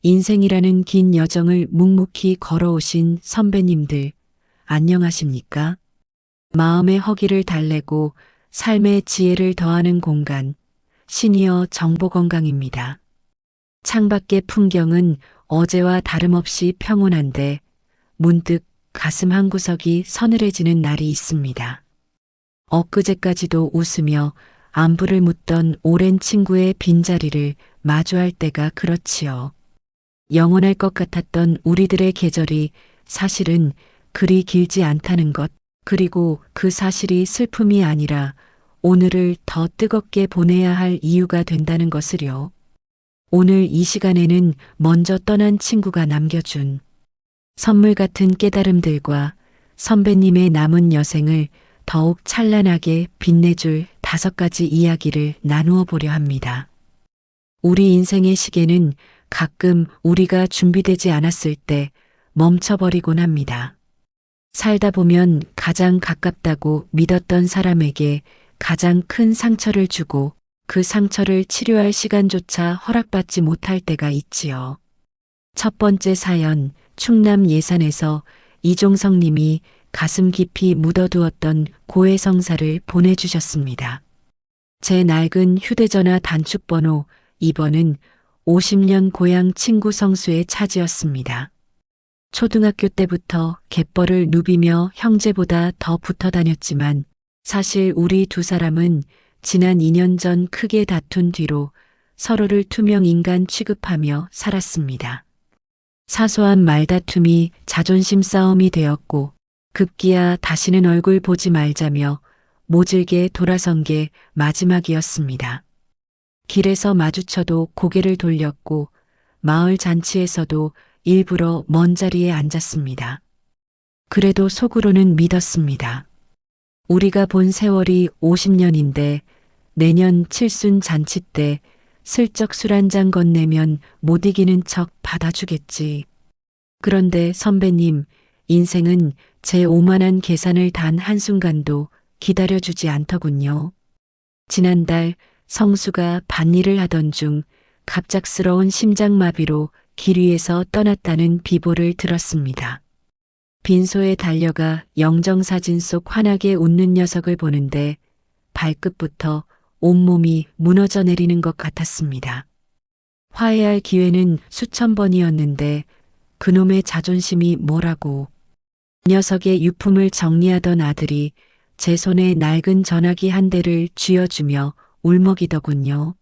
인생이라는 긴 여정을 묵묵히 걸어오신 선배님들, 안녕하십니까? 마음의 허기를 달래고 삶의 지혜를 더하는 공간, 시니어 정보건강입니다. 창밖의 풍경은 어제와 다름없이 평온한데 문득 가슴 한구석이 서늘해지는 날이 있습니다. 엊그제까지도 웃으며 안부를 묻던 오랜 친구의 빈자리를 마주할 때가 그렇지요. 영원할 것 같았던 우리들의 계절이 사실은 그리 길지 않다는 것, 그리고 그 사실이 슬픔이 아니라 오늘을 더 뜨겁게 보내야 할 이유가 된다는 것을요. 오늘 이 시간에는 먼저 떠난 친구가 남겨준 선물 같은 깨달음들과 선배님의 남은 여생을 더욱 찬란하게 빛내줄 5가지 이야기를 나누어 보려 합니다. 우리 인생의 시계는 가끔 우리가 준비되지 않았을 때 멈춰버리곤 합니다. 살다 보면 가장 가깝다고 믿었던 사람에게 가장 큰 상처를 주고 그 상처를 치료할 시간조차 허락받지 못할 때가 있지요. 첫 번째 사연, 충남 예산에서 이종성 님이 가슴 깊이 묻어두었던 고해성사를 보내주셨습니다. 제 낡은 휴대전화 단축번호 2번은 50년 고향 친구 성수의 차지였습니다. 초등학교 때부터 갯벌을 누비며 형제보다 더 붙어 다녔지만 사실 우리 두 사람은 지난 2년 전 크게 다툰 뒤로 서로를 투명 인간 취급하며 살았습니다. 사소한 말다툼이 자존심 싸움이 되었고 급기야 다시는 얼굴 보지 말자며 모질게 돌아선 게 마지막이었습니다. 길에서 마주쳐도 고개를 돌렸고 마을 잔치에서도 일부러 먼 자리에 앉았습니다. 그래도 속으로는 믿었습니다. 우리가 본 세월이 50년인데 내년 칠순 잔치 때 슬쩍 술 한 잔 건네면 못 이기는 척 받아주겠지. 그런데 선배님, 인생은 제 오만한 계산을 단 한순간도 기다려주지 않더군요. 지난달 성수가 밭일을 하던 중 갑작스러운 심장마비로 길 위에서 떠났다는 비보를 들었습니다. 빈소에 달려가 영정사진 속 환하게 웃는 녀석을 보는데 발끝부터 온몸이 무너져 내리는 것 같았습니다. 화해할 기회는 수천 번이었는데 그놈의 자존심이 뭐라고. 녀석의 유품을 정리하던 아들이 제 손에 낡은 전화기 한 대를 쥐어주며 울먹이더군요.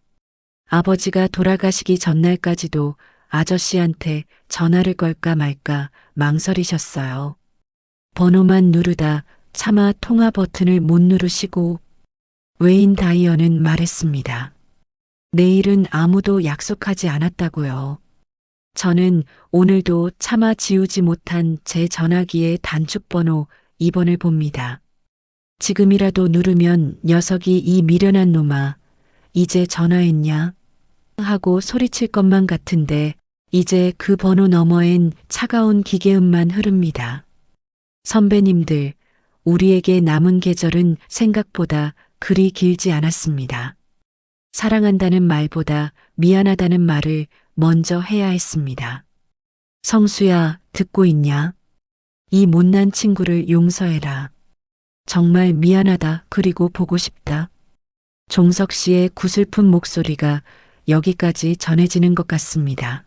아버지가 돌아가시기 전날까지도 아저씨한테 전화를 걸까 말까 망설이셨어요. 번호만 누르다 차마 통화 버튼을 못 누르시고 웨인 다이어는 말했습니다. 내일은 아무도 약속하지 않았다고요. 저는 오늘도 차마 지우지 못한 제 전화기의 단축번호 2번을 봅니다. 지금이라도 누르면 녀석이 이 미련한 놈아, 이제 전화했냐? 하고 소리칠 것만 같은데 이제 그 번호 너머엔 차가운 기계음만 흐릅니다. 선배님들, 우리에게 남은 계절은 생각보다 그리 길지 않았습니다. 사랑한다는 말보다 미안하다는 말을 먼저 해야 했습니다. 성수야, 듣고 있냐? 이 못난 친구를 용서해라. 정말 미안하다. 그리고 보고 싶다. 종석 씨의 구슬픈 목소리가 여기까지 전해지는 것 같습니다.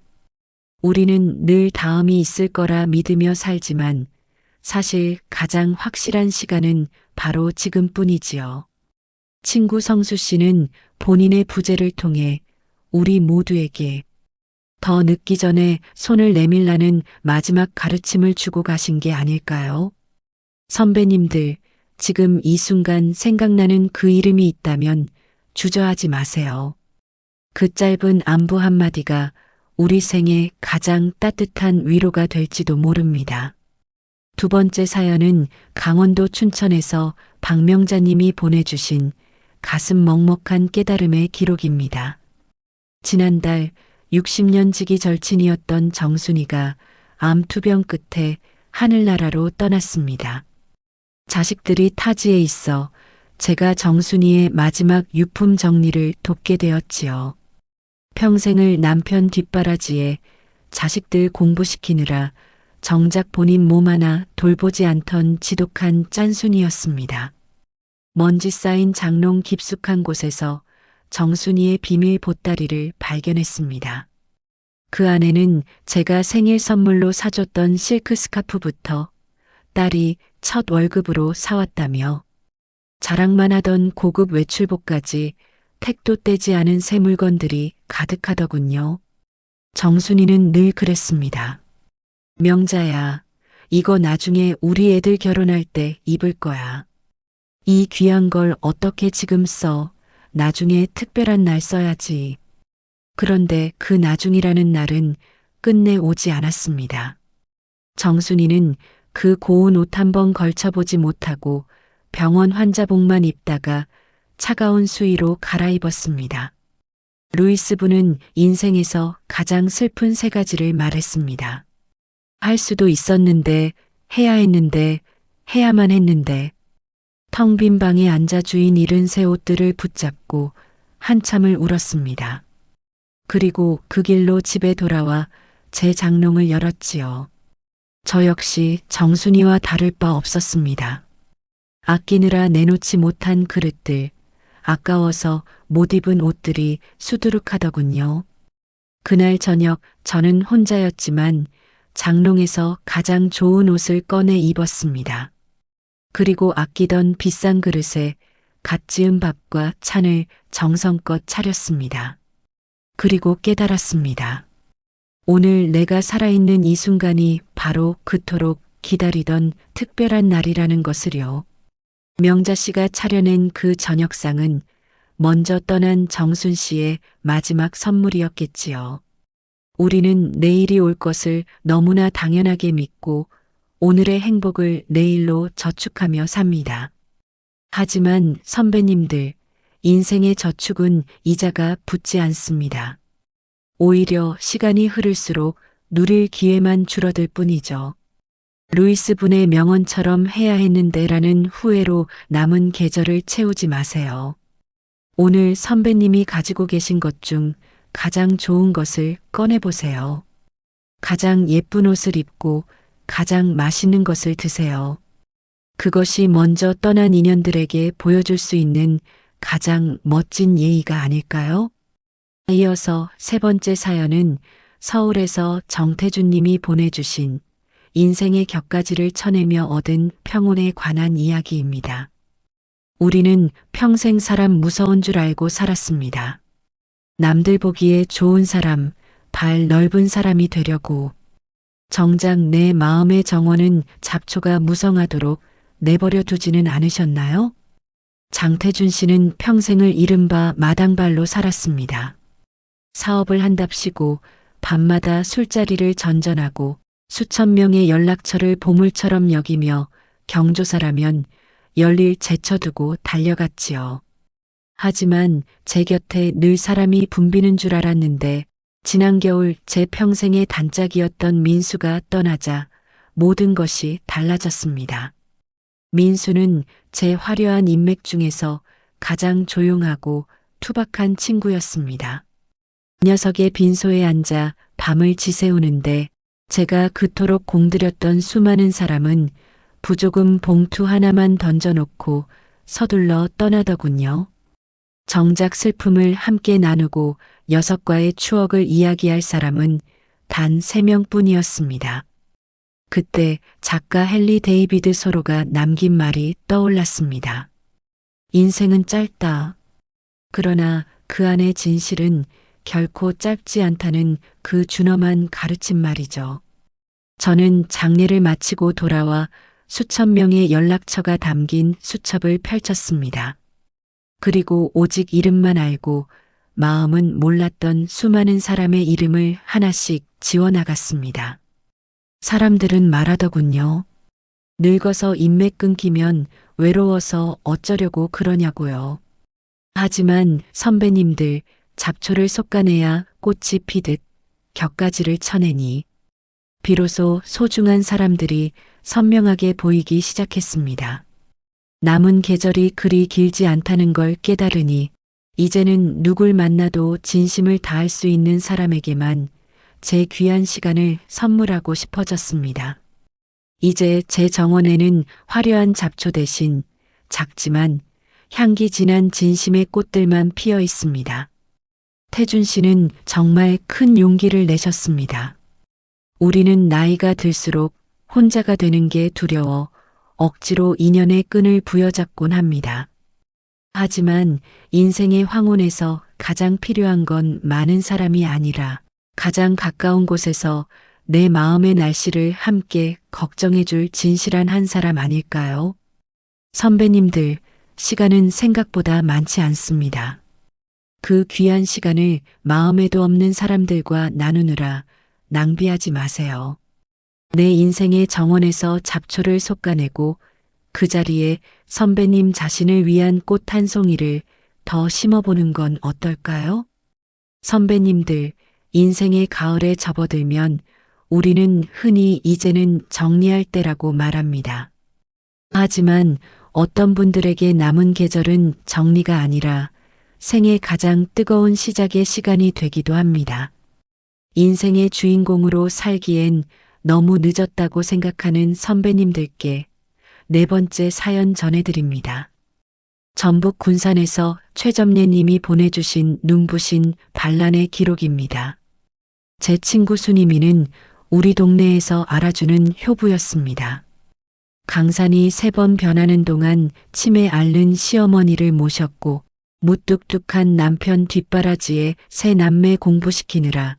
우리는 늘 다음이 있을 거라 믿으며 살지만 사실 가장 확실한 시간은 바로 지금뿐이지요. 친구 성수 씨는 본인의 부재를 통해 우리 모두에게 더 늦기 전에 손을 내밀라는 마지막 가르침을 주고 가신 게 아닐까요? 선배님들, 지금 이 순간 생각나는 그 이름이 있다면 주저하지 마세요. 그 짧은 안부 한마디가 우리 생에 가장 따뜻한 위로가 될지도 모릅니다. 두 번째 사연은 강원도 춘천에서 박명자님이 보내주신 가슴 먹먹한 깨달음의 기록입니다. 지난달 60년 지기 절친이었던 정순이가 암 투병 끝에 하늘나라로 떠났습니다. 자식들이 타지에 있어 제가 정순이의 마지막 유품 정리를 돕게 되었지요. 평생을 남편 뒷바라지에 자식들 공부시키느라 정작 본인 몸 하나 돌보지 않던 지독한 짠순이였습니다. 먼지 쌓인 장롱 깊숙한 곳에서 정순이의 비밀 보따리를 발견했습니다. 그 안에는 제가 생일 선물로 사줬던 실크 스카프부터 딸이 첫 월급으로 사왔다며 자랑만 하던 고급 외출복까지 택도 떼지 않은 새 물건들이 가득하더군요. 정순이는 늘 그랬습니다. 명자야, 이거 나중에 우리 애들 결혼할 때 입을 거야. 이 귀한 걸 어떻게 지금 써? 나중에 특별한 날 써야지. 그런데 그 나중이라는 날은 끝내 오지 않았습니다. 정순이는 그 고운 옷 한 번 걸쳐보지 못하고 병원 환자복만 입다가 차가운 수의로 갈아입었습니다. 루이스 부는 인생에서 가장 슬픈 세 가지를 말했습니다. 할 수도 있었는데, 해야 했는데, 해야만 했는데. 텅 빈 방에 앉아 주인 잃은 새 옷들을 붙잡고 한참을 울었습니다. 그리고 그 길로 집에 돌아와 제 장롱을 열었지요. 저 역시 정순이와 다를 바 없었습니다. 아끼느라 내놓지 못한 그릇들, 아까워서 못 입은 옷들이 수두룩하더군요. 그날 저녁 저는 혼자였지만 장롱에서 가장 좋은 옷을 꺼내 입었습니다. 그리고 아끼던 비싼 그릇에 갓 지은 밥과 찬을 정성껏 차렸습니다. 그리고 깨달았습니다. 오늘 내가 살아있는 이 순간이 바로 그토록 기다리던 특별한 날이라는 것을요. 명자 씨가 차려낸 그 저녁상은 먼저 떠난 정순 씨의 마지막 선물이었겠지요. 우리는 내일이 올 것을 너무나 당연하게 믿고 오늘의 행복을 내일로 저축하며 삽니다. 하지만 선배님들, 인생의 저축은 이자가 붙지 않습니다. 오히려 시간이 흐를수록 누릴 기회만 줄어들 뿐이죠. 루이스 분의 명언처럼 해야 했는데라는 후회로 남은 계절을 채우지 마세요. 오늘 선배님이 가지고 계신 것 중 가장 좋은 것을 꺼내보세요. 가장 예쁜 옷을 입고 가장 맛있는 것을 드세요. 그것이 먼저 떠난 인연들에게 보여줄 수 있는 가장 멋진 예의가 아닐까요? 이어서 세 번째 사연은 서울에서 정태준 님이 보내주신 인생의 격가지를 쳐내며 얻은 평온에 관한 이야기입니다. 우리는 평생 사람 무서운 줄 알고 살았습니다. 남들 보기에 좋은 사람, 발 넓은 사람이 되려고. 정작 내 마음의 정원은 잡초가 무성하도록 내버려 두지는 않으셨나요? 장태준 씨는 평생을 이른바 마당발로 살았습니다. 사업을 한답시고 밤마다 술자리를 전전하고 수천 명의 연락처를 보물처럼 여기며 경조사라면 열일 제쳐두고 달려갔지요. 하지만 제 곁에 늘 사람이 붐비는 줄 알았는데 지난 겨울 제 평생의 단짝이었던 민수가 떠나자 모든 것이 달라졌습니다. 민수는 제 화려한 인맥 중에서 가장 조용하고 투박한 친구였습니다. 녀석의 빈소에 앉아 밤을 지새우는데 제가 그토록 공들였던 수많은 사람은 부조금 봉투 하나만 던져놓고 서둘러 떠나더군요. 정작 슬픔을 함께 나누고 녀석과의 추억을 이야기할 사람은 단 3명뿐이었습니다. 그때 작가 헨리 데이비드 소로가 남긴 말이 떠올랐습니다. 인생은 짧다. 그러나 그 안의 진실은 결코 짧지 않다는 그 준엄한 가르침 말이죠. 저는 장례를 마치고 돌아와 수천 명의 연락처가 담긴 수첩을 펼쳤습니다. 그리고 오직 이름만 알고 마음은 몰랐던 수많은 사람의 이름을 하나씩 지워나갔습니다. 사람들은 말하더군요. 늙어서 인맥 끊기면 외로워서 어쩌려고 그러냐고요. 하지만 선배님들, 잡초를 솎아내야 꽃이 피듯 격가지를 쳐내니 비로소 소중한 사람들이 선명하게 보이기 시작했습니다. 남은 계절이 그리 길지 않다는 걸 깨달으니 이제는 누굴 만나도 진심을 다할 수 있는 사람에게만 제 귀한 시간을 선물하고 싶어졌습니다. 이제 제 정원에는 화려한 잡초 대신 작지만 향기 진한 진심의 꽃들만 피어 있습니다. 태준 씨는 정말 큰 용기를 내셨습니다. 우리는 나이가 들수록 혼자가 되는 게 두려워 억지로 인연의 끈을 부여잡곤 합니다. 하지만 인생의 황혼에서 가장 필요한 건 많은 사람이 아니라 가장 가까운 곳에서 내 마음의 날씨를 함께 걱정해줄 진실한 한 사람 아닐까요? 선배님들, 시간은 생각보다 많지 않습니다. 그 귀한 시간을 마음에도 없는 사람들과 나누느라 낭비하지 마세요. 내 인생의 정원에서 잡초를 솎아내고 그 자리에 선배님 자신을 위한 꽃 한 송이를 더 심어보는 건 어떨까요? 선배님들, 인생의 가을에 접어들면 우리는 흔히 이제는 정리할 때라고 말합니다. 하지만 어떤 분들에게 남은 계절은 정리가 아니라 생의 가장 뜨거운 시작의 시간이 되기도 합니다. 인생의 주인공으로 살기엔 너무 늦었다고 생각하는 선배님들께 네 번째 사연 전해드립니다. 전북 군산에서 최점례 님이 보내주신 눈부신 반란의 기록입니다. 제 친구 순이미는 우리 동네에서 알아주는 효부였습니다. 강산이 3번 변하는 동안 치매 앓는 시어머니를 모셨고 무뚝뚝한 남편 뒷바라지에 새 남매 공부시키느라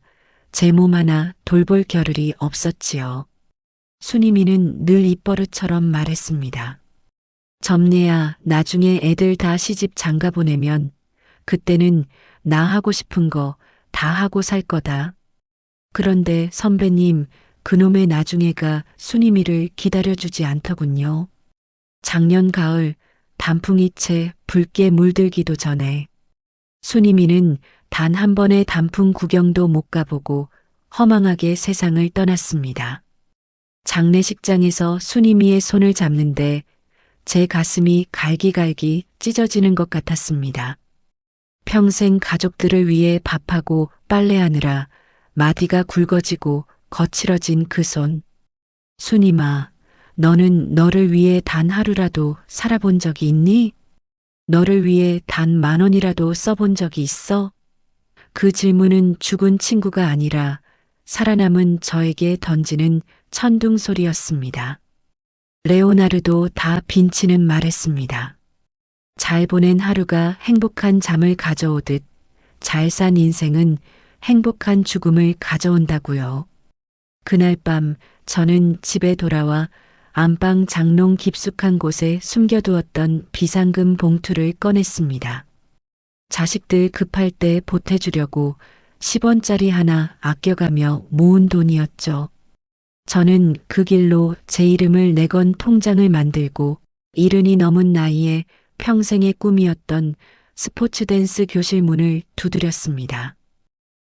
제 몸 하나 돌볼 겨를이 없었지요. 순이미는 늘 입버릇처럼 말했습니다. 점례야, 나중에 애들 다 시집 장가 보내면 그때는 나 하고 싶은 거 다 하고 살 거다. 그런데 선배님, 그놈의 나중에가 순이미를 기다려주지 않더군요. 작년 가을 단풍이 채 붉게 물들기도 전에 순이미는 단 한 번의 단풍 구경도 못 가보고 허망하게 세상을 떠났습니다. 장례식장에서 순이미의 손을 잡는데 제 가슴이 갈기갈기 찢어지는 것 같았습니다. 평생 가족들을 위해 밥하고 빨래하느라 마디가 굵어지고 거칠어진 그 손. 순이마, 너는 너를 위해 단 하루라도 살아본 적이 있니? 너를 위해 단 10,000원이라도 써본 적이 있어? 그 질문은 죽은 친구가 아니라 살아남은 저에게 던지는 천둥 소리였습니다. 레오나르도 다 빈치는 말했습니다. 잘 보낸 하루가 행복한 잠을 가져오듯 잘 산 인생은 행복한 죽음을 가져온다고요. 그날 밤 저는 집에 돌아와 안방 장롱 깊숙한 곳에 숨겨두었던 비상금 봉투를 꺼냈습니다. 자식들 급할 때 보태주려고 10원짜리 하나 아껴가며 모은 돈이었죠. 저는 그 길로 제 이름을 내건 통장을 만들고 70이 넘은 나이에 평생의 꿈이었던 스포츠 댄스 교실 문을 두드렸습니다.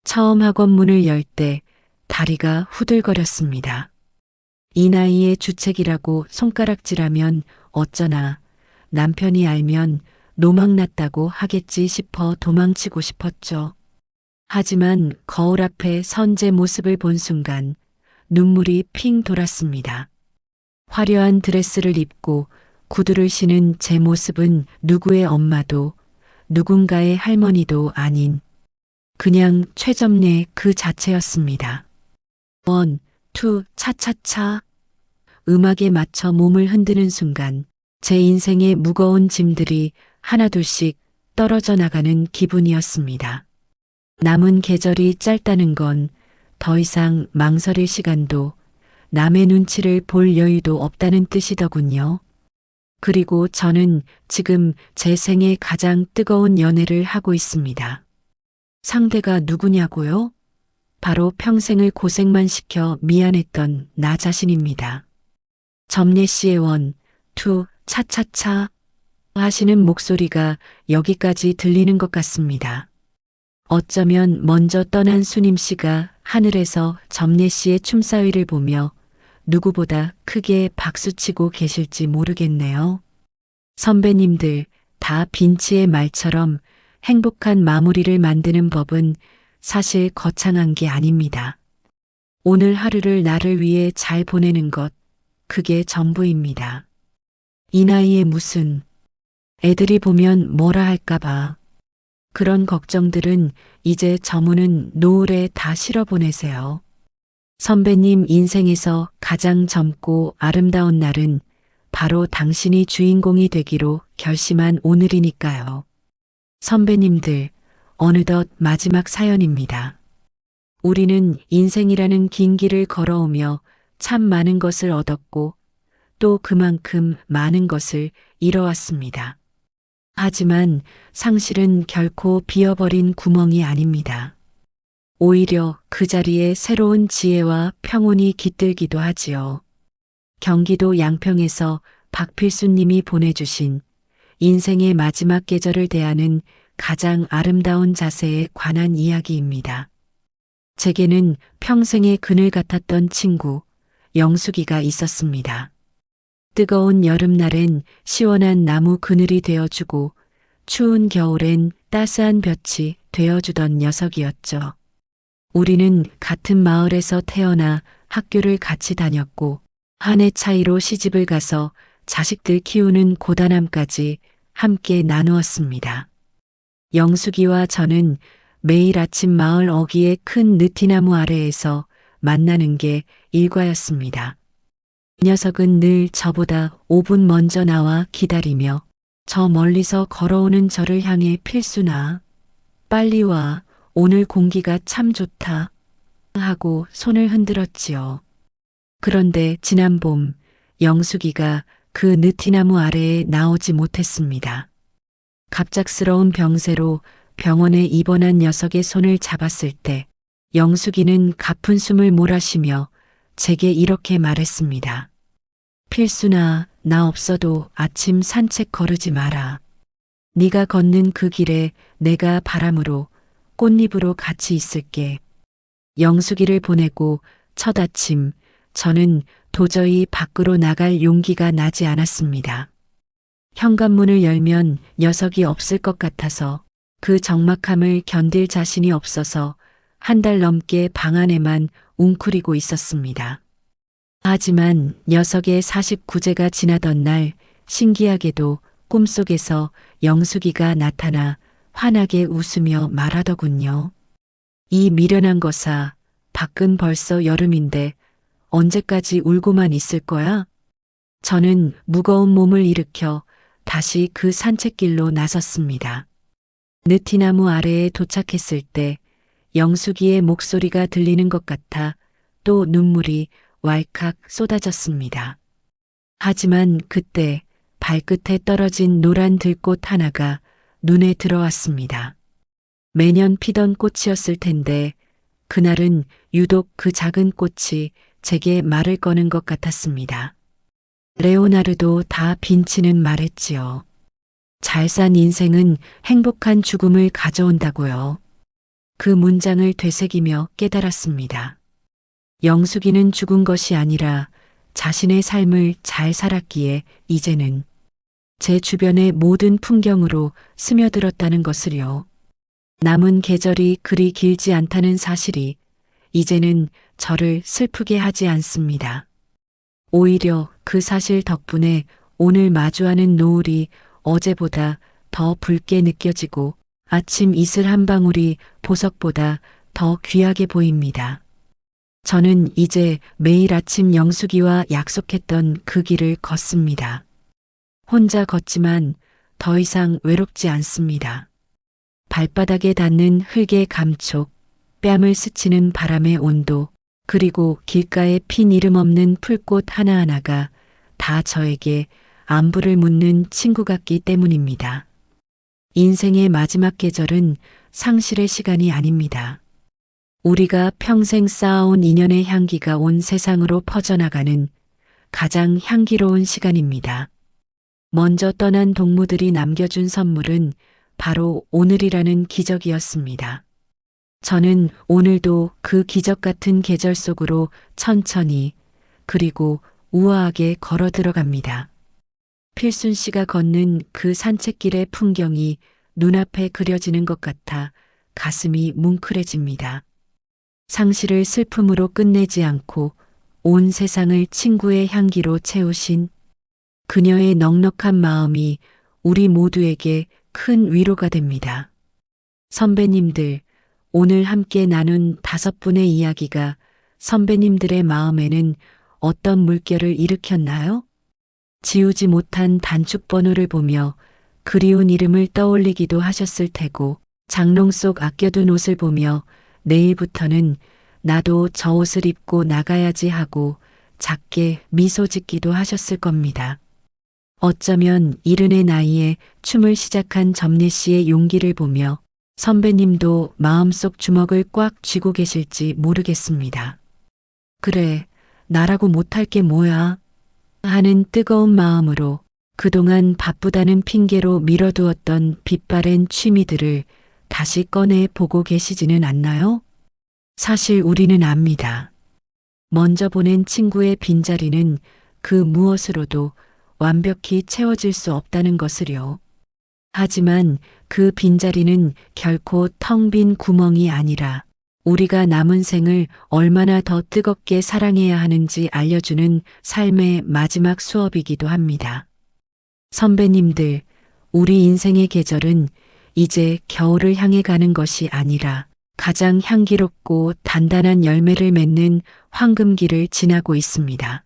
처음 학원 문을 열 때 다리가 후들거렸습니다. 이 나이에 주책이라고 손가락질하면 어쩌나 남편이 알면 노망났다고 하겠지 싶어 도망치고 싶었죠. 하지만 거울 앞에 선 제 모습을 본 순간 눈물이 핑 돌았습니다. 화려한 드레스를 입고 구두를 신은 제 모습은 누구의 엄마도 누군가의 할머니도 아닌 그냥 최점례 그 자체였습니다. 원, 투, 차차차. 음악에 맞춰 몸을 흔드는 순간 제 인생의 무거운 짐들이 하나둘씩 떨어져 나가는 기분이었습니다. 남은 계절이 짧다는 건 더 이상 망설일 시간도 남의 눈치를 볼 여유도 없다는 뜻이더군요. 그리고 저는 지금 제 생애 가장 뜨거운 연애를 하고 있습니다. 상대가 누구냐고요? 바로 평생을 고생만 시켜 미안했던 나 자신입니다. 점례 씨의 원, 투, 차차차 하시는 목소리가 여기까지 들리는 것 같습니다. 어쩌면 먼저 떠난 수님 씨가 하늘에서 점례 씨의 춤사위를 보며 누구보다 크게 박수치고 계실지 모르겠네요. 선배님들, 다 빈치의 말처럼 행복한 마무리를 만드는 법은 사실 거창한 게 아닙니다. 오늘 하루를 나를 위해 잘 보내는 것, 그게 전부입니다. 이 나이에 무슨 애들이 보면 뭐라 할까봐. 그런 걱정들은 이제 저무는 노을에 다 실어보내세요. 선배님 인생에서 가장 젊고 아름다운 날은 바로 당신이 주인공이 되기로 결심한 오늘이니까요. 선배님들, 어느덧 마지막 사연입니다. 우리는 인생이라는 긴 길을 걸어오며 참 많은 것을 얻었고 또 그만큼 많은 것을 잃어왔습니다. 하지만 상실은 결코 비어버린 구멍이 아닙니다. 오히려 그 자리에 새로운 지혜와 평온이 깃들기도 하지요. 경기도 양평에서 박필수님이 보내주신 인생의 마지막 계절을 대하는 가장 아름다운 자세에 관한 이야기입니다. 제게는 평생의 그늘 같았던 친구, 영숙이가 있었습니다. 뜨거운 여름날엔 시원한 나무 그늘이 되어주고 추운 겨울엔 따스한 볕이 되어주던 녀석이었죠. 우리는 같은 마을에서 태어나 학교를 같이 다녔고 한 해 차이로 시집을 가서 자식들 키우는 고단함까지 함께 나누었습니다. 영숙이와 저는 매일 아침 마을 어귀의 큰 느티나무 아래에서 만나는 게 일과였습니다. 이 녀석은 늘 저보다 5분 먼저 나와 기다리며 저 멀리서 걸어오는 저를 향해 필수나 빨리 와, 오늘 공기가 참 좋다 하고 손을 흔들었지요. 그런데 지난 봄 영숙이가 그 느티나무 아래에 나오지 못했습니다. 갑작스러운 병세로 병원에 입원한 녀석의 손을 잡았을 때 영숙이는 가쁜 숨을 몰아쉬며 제게 이렇게 말했습니다. 필순아, 나 없어도 아침 산책 거르지 마라. 네가 걷는 그 길에 내가 바람으로 꽃잎으로 같이 있을게. 영숙이를 보내고 첫 아침 저는 도저히 밖으로 나갈 용기가 나지 않았습니다. 현관문을 열면 녀석이 없을 것 같아서 그 적막함을 견딜 자신이 없어서 한 달 넘게 방 안에만 웅크리고 있었습니다. 하지만 녀석의 49제가 지나던 날 신기하게도 꿈속에서 영숙이가 나타나 환하게 웃으며 말하더군요. 이 미련한 것아, 밖은 벌써 여름인데 언제까지 울고만 있을 거야? 저는 무거운 몸을 일으켜 다시 그 산책길로 나섰습니다. 느티나무 아래에 도착했을 때 영숙이의 목소리가 들리는 것 같아 또 눈물이 왈칵 쏟아졌습니다. 하지만 그때 발끝에 떨어진 노란 들꽃 하나가 눈에 들어왔습니다. 매년 피던 꽃이었을 텐데 그날은 유독 그 작은 꽃이 제게 말을 거는 것 같았습니다. 레오나르도 다 빈치는 말했지요. 잘 산 인생은 행복한 죽음을 가져온다고요. 그 문장을 되새기며 깨달았습니다. 영숙이는 죽은 것이 아니라 자신의 삶을 잘 살았기에 이제는 제 주변의 모든 풍경으로 스며들었다는 것을요. 남은 계절이 그리 길지 않다는 사실이 이제는 저를 슬프게 하지 않습니다. 오히려 그 사실 덕분에 오늘 마주하는 노을이 어제보다 더 붉게 느껴지고 아침 이슬 한 방울이 보석보다 더 귀하게 보입니다. 저는 이제 매일 아침 영숙이와 약속했던 그 길을 걷습니다. 혼자 걷지만 더 이상 외롭지 않습니다. 발바닥에 닿는 흙의 감촉, 뺨을 스치는 바람의 온도, 그리고 길가에 핀 이름 없는 풀꽃 하나하나가 다 저에게 안부를 묻는 친구 같기 때문입니다. 인생의 마지막 계절은 상실의 시간이 아닙니다. 우리가 평생 쌓아온 인연의 향기가 온 세상으로 퍼져나가는 가장 향기로운 시간입니다. 먼저 떠난 동무들이 남겨준 선물은 바로 오늘이라는 기적이었습니다. 저는 오늘도 그 기적 같은 계절 속으로 천천히 그리고 우아하게 걸어 들어갑니다. 필순 씨가 걷는 그 산책길의 풍경이 눈앞에 그려지는 것 같아 가슴이 뭉클해집니다. 상실을 슬픔으로 끝내지 않고 온 세상을 친구의 향기로 채우신 그녀의 넉넉한 마음이 우리 모두에게 큰 위로가 됩니다. 선배님들, 오늘 함께 나눈 5분의 이야기가 선배님들의 마음에는 어떤 물결을 일으켰나요? 지우지 못한 단축번호를 보며 그리운 이름을 떠올리기도 하셨을 테고, 장롱 속 아껴둔 옷을 보며 내일부터는 나도 저 옷을 입고 나가야지 하고 작게 미소 짓기도 하셨을 겁니다. 어쩌면 이른의 나이에 춤을 시작한 점례 씨의 용기를 보며 선배님도 마음속 주먹을 꽉 쥐고 계실지 모르겠습니다. 그래, 나라고 못할 게 뭐야? 하는 뜨거운 마음으로 그동안 바쁘다는 핑계로 미뤄두었던 빛바랜 취미들을 다시 꺼내 보고 계시지는 않나요? 사실 우리는 압니다. 먼저 보낸 친구의 빈자리는 그 무엇으로도 완벽히 채워질 수 없다는 것을요. 하지만 그 빈자리는 결코 텅 빈 구멍이 아니라 우리가 남은 생을 얼마나 더 뜨겁게 사랑해야 하는지 알려주는 삶의 마지막 수업이기도 합니다. 선배님들, 우리 인생의 계절은 이제 겨울을 향해 가는 것이 아니라 가장 향기롭고 단단한 열매를 맺는 황금기를 지나고 있습니다.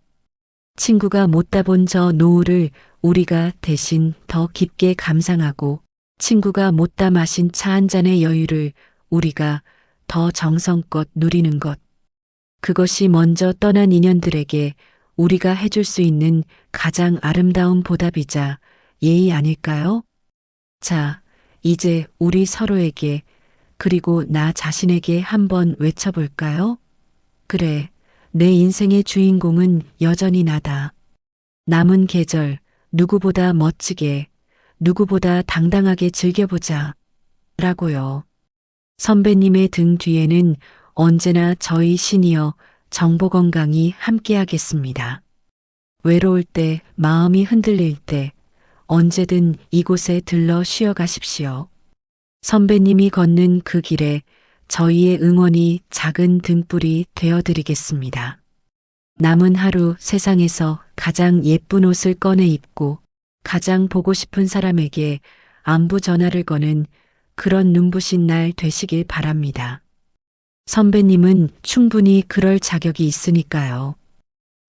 친구가 못 따본 저 노을을 우리가 대신 더 깊게 감상하고, 친구가 못 다 마신 차 한 잔의 여유를 우리가 더 정성껏 누리는 것. 그것이 먼저 떠난 인연들에게 우리가 해줄 수 있는 가장 아름다운 보답이자 예의 아닐까요? 자, 이제 우리 서로에게, 그리고 나 자신에게 한번 외쳐볼까요? 그래, 내 인생의 주인공은 여전히 나다. 남은 계절, 누구보다 멋지게, 누구보다 당당하게 즐겨보자. 라고요. 선배님의 등 뒤에는 언제나 저희 시니어 정보건강이 함께하겠습니다. 외로울 때, 마음이 흔들릴 때, 언제든 이곳에 들러 쉬어가십시오. 선배님이 걷는 그 길에 저희의 응원이 작은 등불이 되어드리겠습니다. 남은 하루 세상에서 가장 예쁜 옷을 꺼내 입고 가장 보고 싶은 사람에게 안부 전화를 거는 그런 눈부신 날 되시길 바랍니다. 선배님은 충분히 그럴 자격이 있으니까요.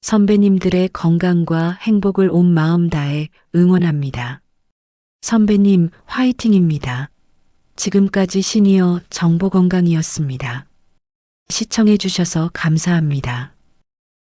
선배님들의 건강과 행복을 온 마음 다해 응원합니다. 선배님 화이팅입니다. 지금까지 시니어 정보건강이었습니다. 시청해 주셔서 감사합니다.